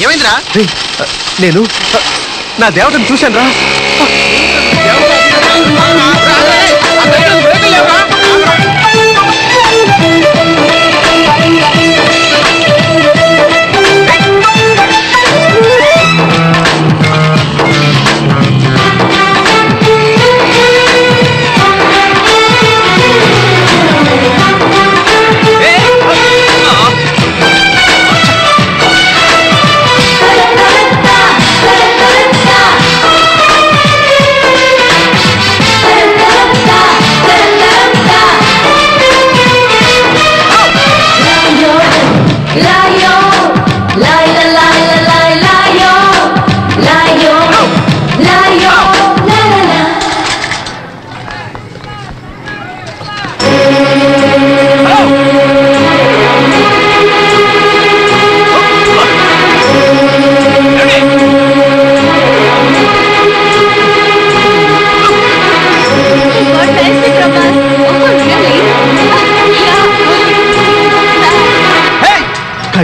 ఏమైందిరా? నేను నా దేవతను చూశాను రా.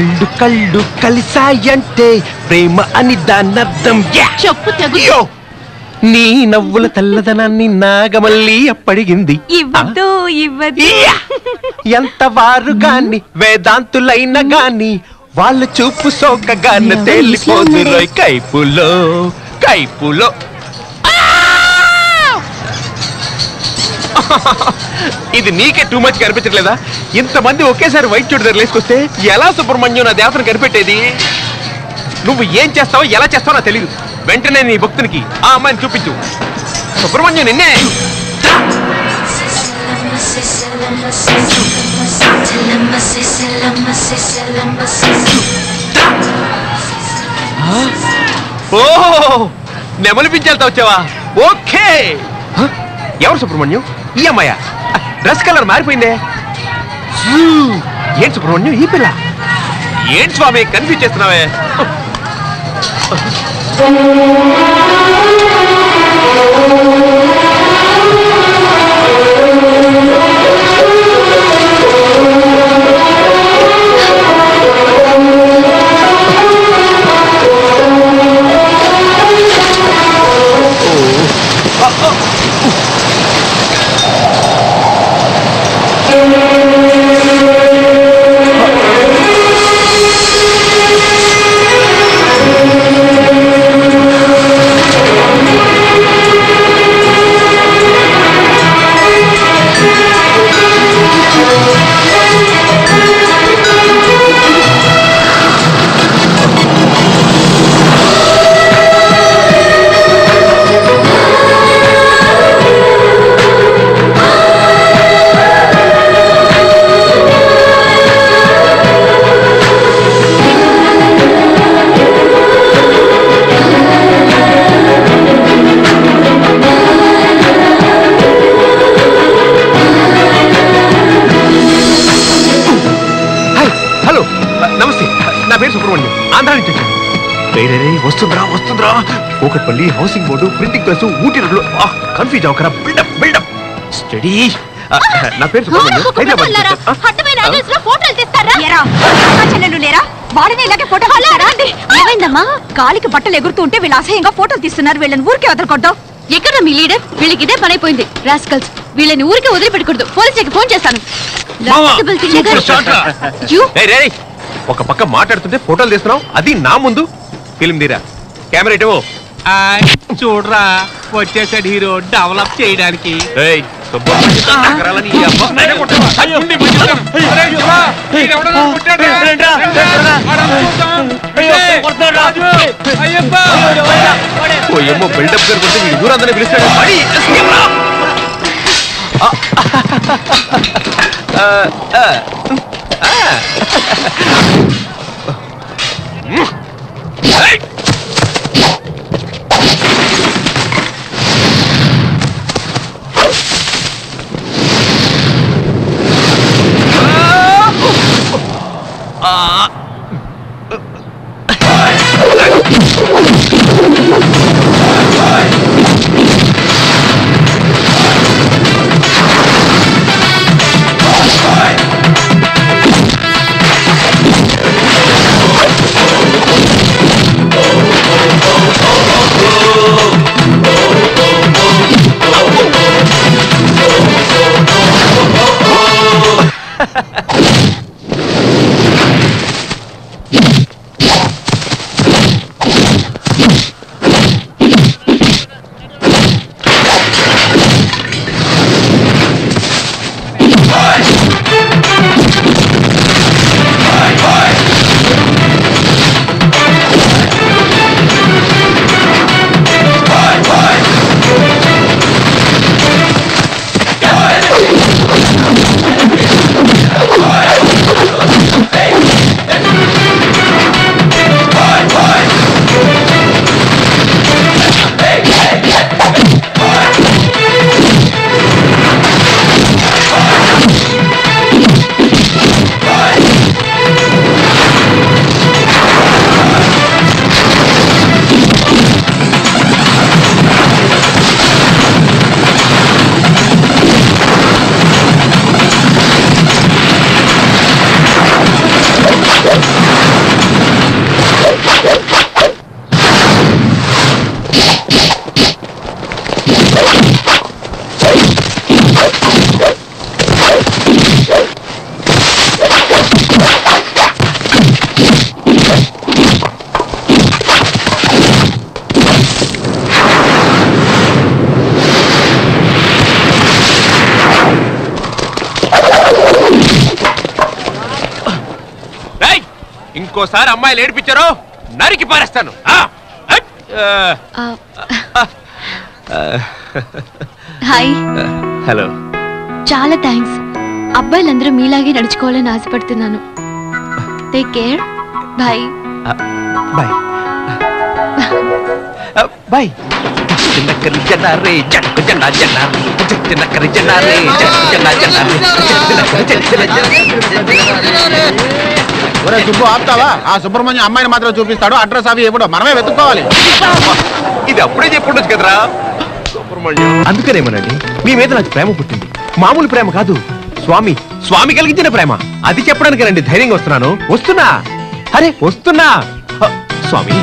కళ్ళు కళ్ళు కలిసాయంటే ప్రేమ అని దానర్థం. చెప్పు తెగు. నీ నవ్వుల తెల్లదనాన్ని నాగమల్లి అప్పడిగింది. ఎంత వారు గాని వేదాంతులైన గాని వాళ్ళ చూపు సోకగాన తేలిపోదు రోయ్ కైపులో కైపులో. ఇది నీకే టూ మచ్ కనిపించట్లేదా? ఇంతమంది ఒకేసారి వైట్ చుడి దగ్గర లేసుకొస్తే ఎలా సుబ్రహ్మణ్యం నా దేవతను కనిపెట్టేది? నువ్వు ఏం చేస్తావో ఎలా చేస్తావో నాకు తెలియదు. వెంటనే నీ భక్తునికి ఆ అమ్మాయిని చూపించు. సుబ్రహ్మణ్యం నిన్నే. ఓహో, నెమలిపించేళ్తా వచ్చావా? ఓకే. ఎవరు సుబ్రహ్మణ్యం? ఈ అమ్మాయ. డ్రెస్ కలర్ మారిపోయిందే. ఏంటి సుబ్రహ్మణ్యం ఈ పిల్ల? ఏంటి స్వామి కన్ఫ్యూజ్ చేస్తున్నావే? వస్తుందిరా వస్తుందిరా. Kukatpally housing board printing press Ooty రోడ్లు. కన్ఫ్యూజ్ అవకరా. Buildup buildup study. నా పేరు సుబ్రహ్మణ్యం. ఏమైందమ్మా? గాలికి బట్టలు ఎగురుతూ ఉంటే వీళ్ళు అసహ్యంగా ఫోటోలు తీస్తున్నారు. వీళ్ళని ఊరికే వదలకూడదు. ఎక్కడ మీ లీడర్? వీళ్ళకి ఇదే పని అయిపోయింది. రాస్కల్స్, వీళ్ళని ఊరికే వదిలిపెట్టకూడదు. పోలీసులకి ఫోన్ చేస్తాను. ఒక పక్క మాట్లాడుతుంటే ఫోటోలు తీస్తున్నావు, అది నా ముందు. ఫిల్మ్ తీరా. కెమెరా ఇటవో. చూడరా, వచ్చేసాడు హీరో డెవలప్ చేయడానికి. బిల్డప్ జరుగుతుంటే మీ దూరందరూ పిలుస్తాడు. ఇంకోసారి అమ్మాయిలు ఏడిపించారో నరికి పారేస్తాను. హాయ్. హలో. చాలా థ్యాంక్స్. అబ్బాయిలందరూ మీలాగే నడుచుకోవాలని ఆశపడుతున్నాను. Take care. Bye. Bye bye. చిన్నకరి జనారే జనకు జనా జనారే చిన్నకరి జనారే జనకు జనా జనారే. ఒరే సుబ్బు ఆపుతావా? ఆ సుబ్రహ్మణ్యం అమ్మాయిని మాత్రం చూపిస్తాడు, అడ్రస్ అవి ఎప్పుడో మనమే వెతుక్కోవాలి. ఇది అప్పుడే చెప్పుండొచ్చు కదరా సుబ్రహ్మణ్యం. అందుకనేమోనండి మీ మీద నాకు ప్రేమ పుట్టింది. మామూలు ప్రేమ కాదు, స్వామి కలిగించిన ప్రేమ. అది చెప్పడానికేనండి ధైర్యంగా వస్తున్నాను. వస్తున్నా, అరే వస్తున్నా. స్వామి